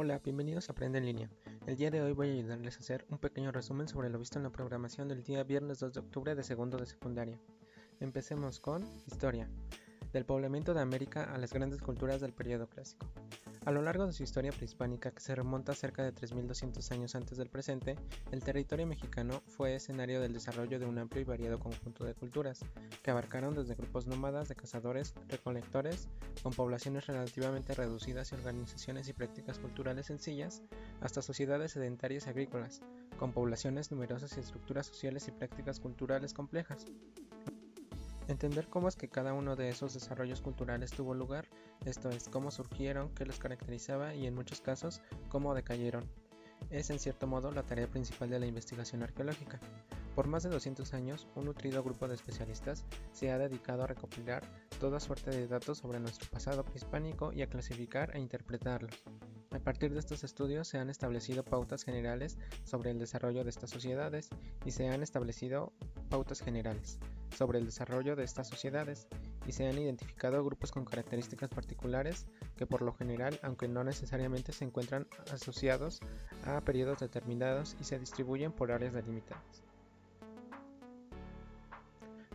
Hola, bienvenidos a Aprende en línea. El día de hoy voy a ayudarles a hacer un pequeño resumen sobre lo visto en la programación del día viernes 2 de octubre de segundo de secundaria. Empecemos con Historia. Del poblamiento de América a las grandes culturas del periodo clásico. A lo largo de su historia prehispánica, que se remonta a cerca de 3200 años antes del presente, el territorio mexicano fue escenario del desarrollo de un amplio y variado conjunto de culturas, que abarcaron desde grupos nómadas de cazadores, recolectores, con poblaciones relativamente reducidas y organizaciones y prácticas culturales sencillas, hasta sociedades sedentarias y agrícolas, con poblaciones numerosas y estructuras sociales y prácticas culturales complejas. Entender cómo es que cada uno de esos desarrollos culturales tuvo lugar, esto es, cómo surgieron, qué los caracterizaba y en muchos casos, cómo decayeron, es en cierto modo la tarea principal de la investigación arqueológica. Por más de 200 años, un nutrido grupo de especialistas se ha dedicado a recopilar toda suerte de datos sobre nuestro pasado prehispánico y a clasificar e interpretarlos. A partir de estos estudios se han establecido pautas generales sobre el desarrollo de estas sociedades y se han establecido pautas generales sobre el desarrollo de estas sociedades y se han identificado grupos con características particulares que por lo general, aunque no necesariamente se encuentran asociados a periodos determinados y se distribuyen por áreas delimitadas.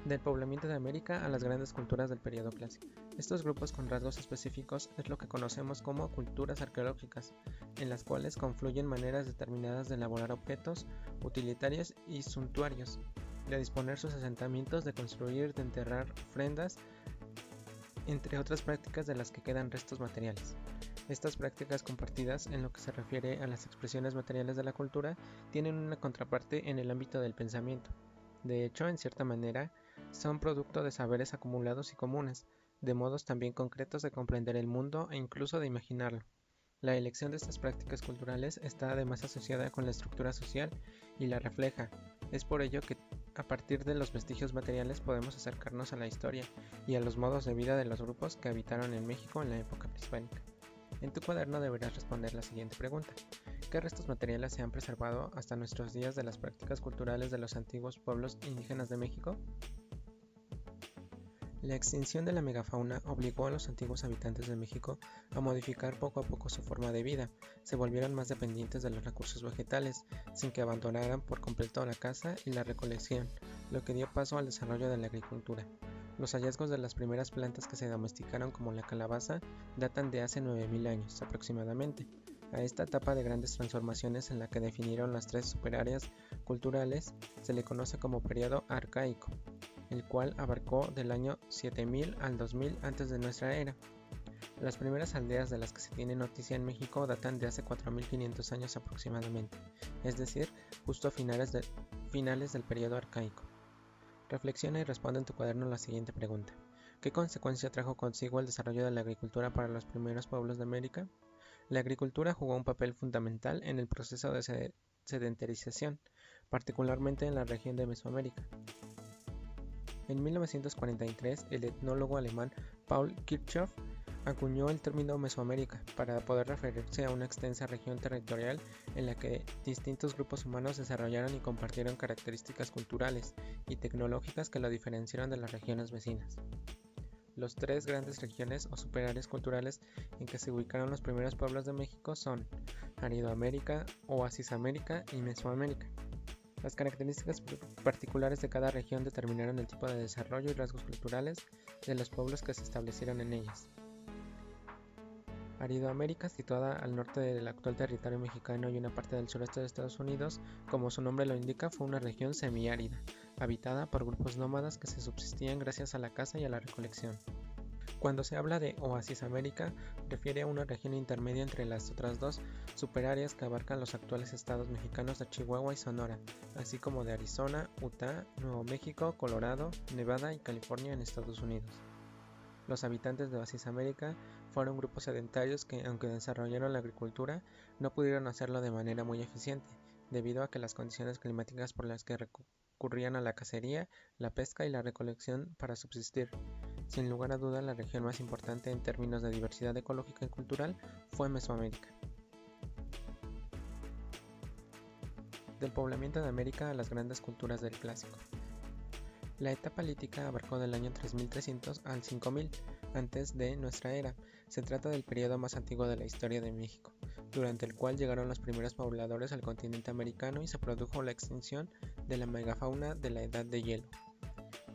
Del poblamiento de América a las grandes culturas del periodo clásico. Estos grupos con rasgos específicos es lo que conocemos como culturas arqueológicas, en las cuales confluyen maneras determinadas de elaborar objetos utilitarios y suntuarios, de disponer sus asentamientos, de construir, de enterrar ofrendas, entre otras prácticas de las que quedan restos materiales. Estas prácticas compartidas en lo que se refiere a las expresiones materiales de la cultura tienen una contraparte en el ámbito del pensamiento. De hecho, en cierta manera, son producto de saberes acumulados y comunes, de modos también concretos de comprender el mundo e incluso de imaginarlo. La elección de estas prácticas culturales está además asociada con la estructura social y la refleja. Es por ello que a partir de los vestigios materiales podemos acercarnos a la historia y a los modos de vida de los grupos que habitaron en México en la época prehispánica. En tu cuaderno deberás responder la siguiente pregunta. ¿Qué restos materiales se han preservado hasta nuestros días de las prácticas culturales de los antiguos pueblos indígenas de México? La extinción de la megafauna obligó a los antiguos habitantes de México a modificar poco a poco su forma de vida. Se volvieron más dependientes de los recursos vegetales, sin que abandonaran por completo la caza y la recolección, lo que dio paso al desarrollo de la agricultura. Los hallazgos de las primeras plantas que se domesticaron como la calabaza datan de hace 9000 años aproximadamente. A esta etapa de grandes transformaciones en la que definieron las tres superáreas culturales se le conoce como periodo arcaico, el cual abarcó del año 7000 al 2000 antes de nuestra era. Las primeras aldeas de las que se tiene noticia en México datan de hace 4500 años aproximadamente, es decir, justo a finales del periodo arcaico. Reflexiona y responde en tu cuaderno la siguiente pregunta. ¿Qué consecuencia trajo consigo el desarrollo de la agricultura para los primeros pueblos de América? La agricultura jugó un papel fundamental en el proceso de sedentarización, particularmente en la región de Mesoamérica. En 1943, el etnólogo alemán Paul Kirchhoff acuñó el término Mesoamérica para poder referirse a una extensa región territorial en la que distintos grupos humanos desarrollaron y compartieron características culturales y tecnológicas que lo diferenciaron de las regiones vecinas. Los tres grandes regiones o superáreas culturales en que se ubicaron los primeros pueblos de México son Aridoamérica, Oasisamérica y Mesoamérica. Las características particulares de cada región determinaron el tipo de desarrollo y rasgos culturales de los pueblos que se establecieron en ellas. Aridoamérica, situada al norte del actual territorio mexicano y una parte del sureste de Estados Unidos, como su nombre lo indica, fue una región semiárida, habitada por grupos nómadas que se subsistían gracias a la caza y a la recolección. Cuando se habla de Oasis América, refiere a una región intermedia entre las otras dos superáreas que abarcan los actuales estados mexicanos de Chihuahua y Sonora, así como de Arizona, Utah, Nuevo México, Colorado, Nevada y California en Estados Unidos. Los habitantes de Oasis América fueron grupos sedentarios que, aunque desarrollaron la agricultura, no pudieron hacerlo de manera muy eficiente, debido a que las condiciones climáticas por las que recurrían a la cacería, la pesca y la recolección para subsistir. Sin lugar a duda, la región más importante en términos de diversidad ecológica y cultural fue Mesoamérica. Del poblamiento de América a las grandes culturas del Clásico. La etapa lítica abarcó del año 3300 al 5000 antes de nuestra era. Se trata del periodo más antiguo de la historia de México. durante el cual llegaron los primeros pobladores al continente americano y se produjo la extinción de la megafauna de la Edad de Hielo.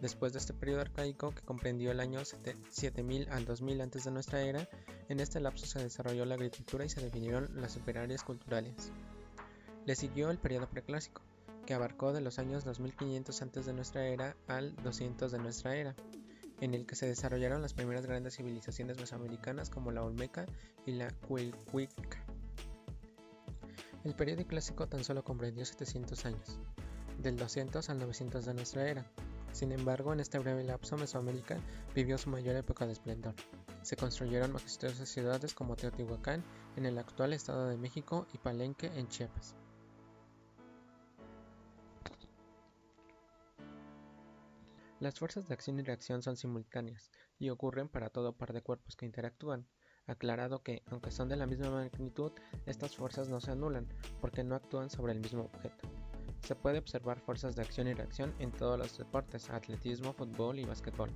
Después de este periodo arcaico, que comprendió el año 7000 al 2000 antes de nuestra era, en este lapso se desarrolló la agricultura y se definieron las superáreas culturales. Le siguió el periodo preclásico, que abarcó de los años 2500 antes de nuestra era al 200 de nuestra era, en el que se desarrollaron las primeras grandes civilizaciones mesoamericanas como la Olmeca y la Cuilhuica. El periodo clásico tan solo comprendió 700 años, del 200 al 900 de nuestra era. Sin embargo, en este breve lapso Mesoamérica vivió su mayor época de esplendor. Se construyeron majestuosas ciudades como Teotihuacán en el actual Estado de México y Palenque en Chiapas. Las fuerzas de acción y reacción son simultáneas y ocurren para todo par de cuerpos que interactúan, aclarado que, aunque son de la misma magnitud, estas fuerzas no se anulan porque no actúan sobre el mismo objeto. Se puede observar fuerzas de acción y reacción en todos los deportes, atletismo, fútbol y básquetbol.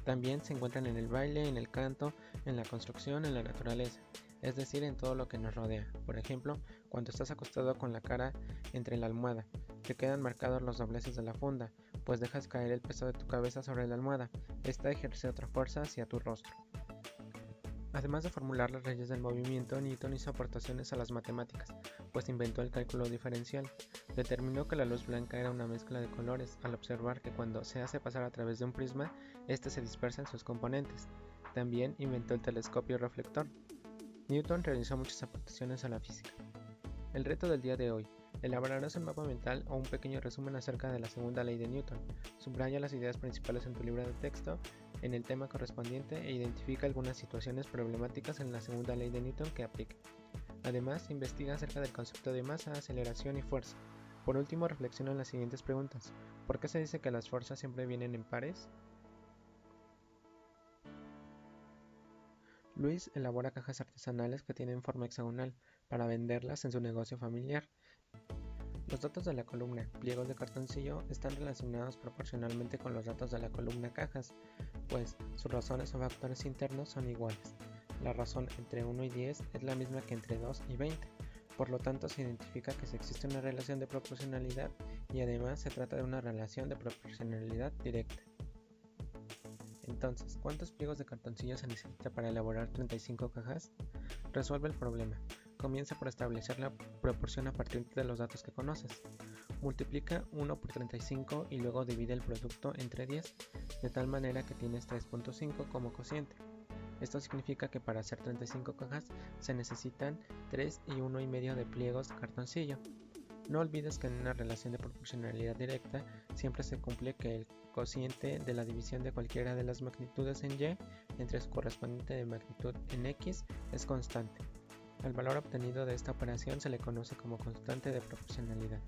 También se encuentran en el baile, en el canto, en la construcción, en la naturaleza, es decir, en todo lo que nos rodea. Por ejemplo, cuando estás acostado con la cara entre la almohada, te quedan marcados los dobleces de la funda, pues dejas caer el peso de tu cabeza sobre la almohada. Esta ejerce otra fuerza hacia tu rostro. Además de formular las leyes del movimiento, Newton hizo aportaciones a las matemáticas, pues inventó el cálculo diferencial. Determinó que la luz blanca era una mezcla de colores, al observar que cuando se hace pasar a través de un prisma, éste se dispersa en sus componentes. También inventó el telescopio reflector. Newton realizó muchas aportaciones a la física. El reto del día de hoy. Elaborarás un mapa mental o un pequeño resumen acerca de la segunda ley de Newton. Subraya las ideas principales en tu libro de texto en el tema correspondiente e identifica algunas situaciones problemáticas en la segunda ley de Newton que aplique. Además, investiga acerca del concepto de masa, aceleración y fuerza. Por último, reflexiona en las siguientes preguntas. ¿Por qué se dice que las fuerzas siempre vienen en pares? Luis elabora cajas artesanales que tienen forma hexagonal para venderlas en su negocio familiar. Los datos de la columna pliegos de cartoncillo están relacionados proporcionalmente con los datos de la columna cajas, pues sus razones o factores internos son iguales. La razón entre 1 y 10 es la misma que entre 2 y 20, por lo tanto se identifica que existe una relación de proporcionalidad y además se trata de una relación de proporcionalidad directa. Entonces, ¿cuántos pliegos de cartoncillo se necesita para elaborar 35 cajas? Resuelve el problema. Comienza por establecer la proporción a partir de los datos que conoces. Multiplica 1 por 35 y luego divide el producto entre 10, de tal manera que tienes 3.5 como cociente. Esto significa que para hacer 35 cajas se necesitan 3 y 1,5 de pliegos de cartoncillo. No olvides que en una relación de proporcionalidad directa siempre se cumple que el cociente de la división de cualquiera de las magnitudes en y entre su correspondiente de magnitud en x es constante. Al valor obtenido de esta operación se le conoce como constante de proporcionalidad.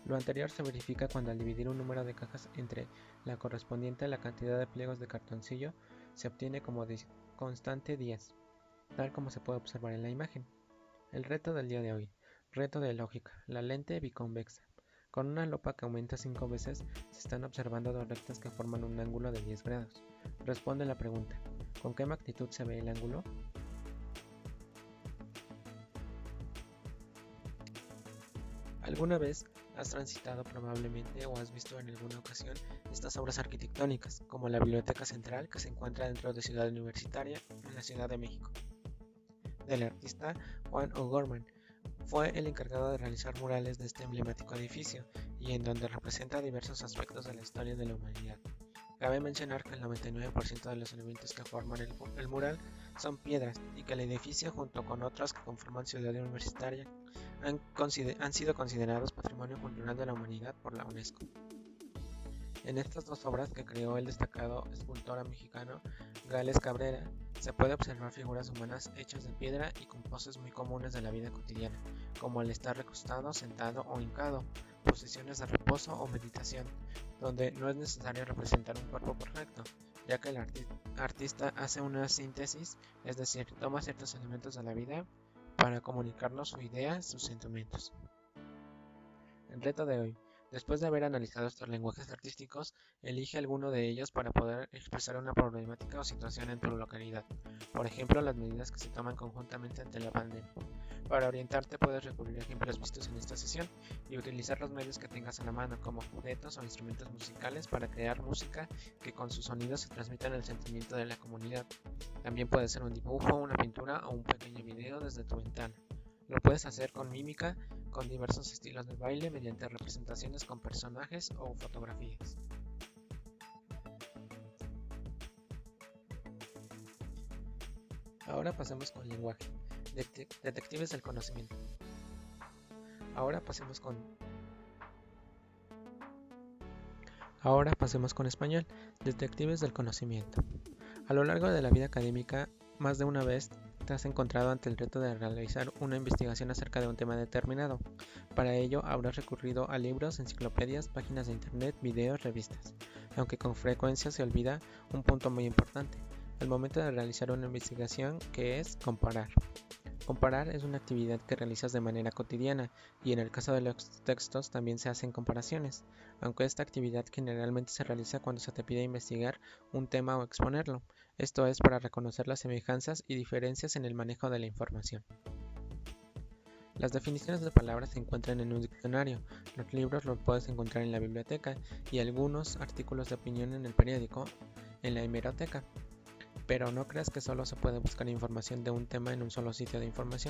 Lo anterior se verifica cuando al dividir un número de cajas entre la correspondiente a la cantidad de pliegos de cartoncillo se obtiene como constante 10, tal como se puede observar en la imagen. El reto del día de hoy. Reto de lógica. La lente biconvexa. Con una lupa que aumenta 5 veces, se están observando dos rectas que forman un ángulo de 10 grados. Responde la pregunta. ¿Con qué magnitud se ve el ángulo? ¿Alguna vez has transitado probablemente o has visto en alguna ocasión estas obras arquitectónicas, como la Biblioteca Central que se encuentra dentro de Ciudad Universitaria, en la Ciudad de México? Del artista Juan O'Gorman. Fue el encargado de realizar murales de este emblemático edificio y en donde representa diversos aspectos de la historia de la humanidad. Cabe mencionar que el 99% de los elementos que forman el mural son piedras y que el edificio, junto con otros que conforman Ciudad Universitaria, han sido considerados Patrimonio Cultural de la Humanidad por la UNESCO. En estas dos obras que creó el destacado escultor mexicano Gales Cabrera, se puede observar figuras humanas hechas de piedra y con poses muy comunes de la vida cotidiana, como el estar recostado, sentado o hincado, posiciones de reposo o meditación, donde no es necesario representar un cuerpo perfecto, ya que el artista hace una síntesis, es decir, toma ciertos elementos de la vida para comunicarnos su idea, sus sentimientos. El reto de hoy. Después de haber analizado estos lenguajes artísticos, elige alguno de ellos para poder expresar una problemática o situación en tu localidad. Por ejemplo, las medidas que se toman conjuntamente ante la pandemia. Para orientarte puedes recurrir a ejemplos vistos en esta sesión y utilizar los medios que tengas a la mano como objetos o instrumentos musicales para crear música que con sus sonidos se transmitan el sentimiento de la comunidad. También puede ser un dibujo, una pintura o un pequeño video desde tu ventana. Lo puedes hacer con mímica, con diversos estilos de baile, mediante representaciones con personajes o fotografías. Ahora pasemos con lenguaje. Detectives del conocimiento. Ahora pasemos con español. Detectives del conocimiento. A lo largo de la vida académica, más de una vez te has encontrado ante el reto de realizar una investigación acerca de un tema determinado. Para ello, habrás recurrido a libros, enciclopedias, páginas de internet, videos, revistas. Aunque con frecuencia se olvida un punto muy importante, al momento de realizar una investigación, que es comparar. Comparar es una actividad que realizas de manera cotidiana y en el caso de los textos también se hacen comparaciones, aunque esta actividad generalmente se realiza cuando se te pide investigar un tema o exponerlo, esto es para reconocer las semejanzas y diferencias en el manejo de la información. Las definiciones de palabras se encuentran en un diccionario, los libros los puedes encontrar en la biblioteca y algunos artículos de opinión en el periódico, en la hemeroteca. Pero no creas que solo se puede buscar información de un tema en un solo sitio de información.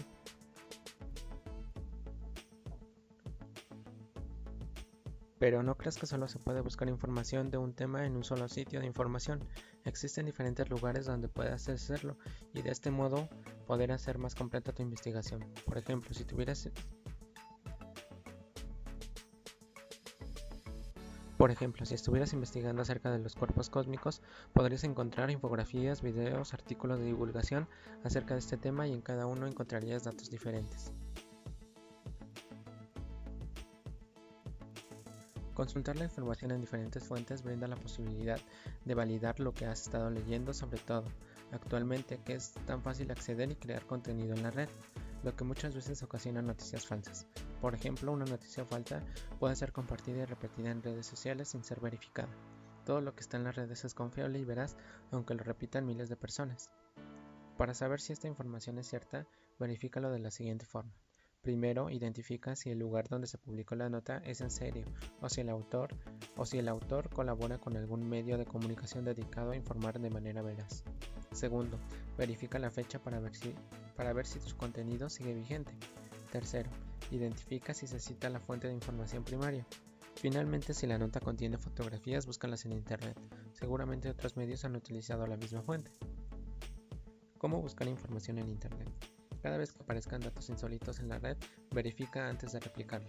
Existen diferentes lugares donde puedes hacerlo y de este modo poder hacer más completa tu investigación. Por ejemplo, si estuvieras investigando acerca de los cuerpos cósmicos, podrías encontrar infografías, videos, artículos de divulgación acerca de este tema y en cada uno encontrarías datos diferentes. Consultar la información en diferentes fuentes brinda la posibilidad de validar lo que has estado leyendo, sobre todo actualmente que es tan fácil acceder y crear contenido en la red, lo que muchas veces ocasiona noticias falsas. Por ejemplo, una noticia falsa puede ser compartida y repetida en redes sociales sin ser verificada. Todo lo que está en las redes es confiable y veraz, aunque lo repitan miles de personas. Para saber si esta información es cierta, verifícalo de la siguiente forma. Primero, identifica si el lugar donde se publicó la nota es en serio o si el autor colabora con algún medio de comunicación dedicado a informar de manera veraz. Segundo, verifica la fecha para ver si su contenido sigue vigente. Tercero, identifica si se cita la fuente de información primaria. Finalmente, si la nota contiene fotografías, búscalas en internet. Seguramente otros medios han utilizado la misma fuente. ¿Cómo buscar información en internet? Cada vez que aparezcan datos insólitos en la red, verifica antes de replicarlo.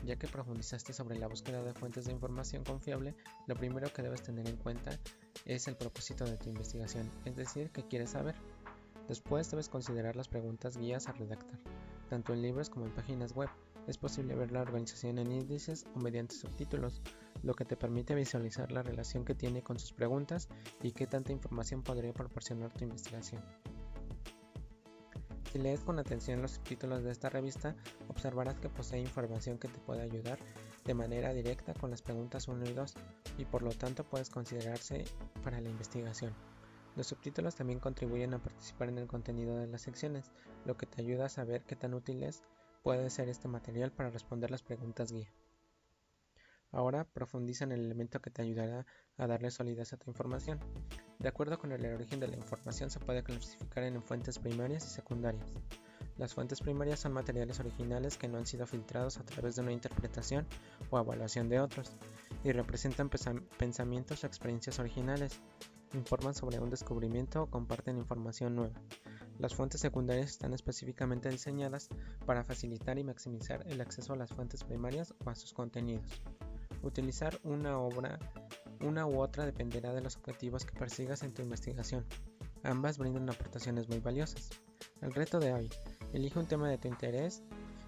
Ya que profundizaste sobre la búsqueda de fuentes de información confiable, lo primero que debes tener en cuenta es el propósito de tu investigación, es decir, qué quieres saber. Después debes considerar las preguntas guías a redactar, tanto en libros como en páginas web. Es posible ver la organización en índices o mediante subtítulos, lo que te permite visualizar la relación que tiene con sus preguntas y qué tanta información podría proporcionar tu investigación. Si lees con atención los subtítulos de esta revista, observarás que posee información que te puede ayudar de manera directa con las preguntas 1 y 2 y por lo tanto puedes considerarse para la investigación. Los subtítulos también contribuyen a participar en el contenido de las secciones, lo que te ayuda a saber qué tan útiles puede ser este material para responder las preguntas guía. Ahora profundiza en el elemento que te ayudará a darle solidez a tu información. De acuerdo con el origen de la información se puede clasificar en fuentes primarias y secundarias. Las fuentes primarias son materiales originales que no han sido filtrados a través de una interpretación o evaluación de otros, y representan pensamientos o experiencias originales, informan sobre un descubrimiento o comparten información nueva. Las fuentes secundarias están específicamente diseñadas para facilitar y maximizar el acceso a las fuentes primarias o a sus contenidos. Utilizar una u otra dependerá de los objetivos que persigas en tu investigación. Ambas brindan aportaciones muy valiosas. El reto de hoy: elige un tema de tu interés,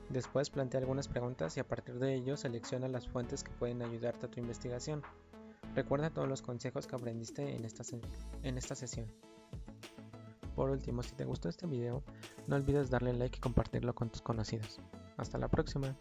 después plantea algunas preguntas y a partir de ello selecciona las fuentes que pueden ayudarte a tu investigación. Recuerda todos los consejos que aprendiste en esta sesión. Por último, si te gustó este video, no olvides darle like y compartirlo con tus conocidos. Hasta la próxima.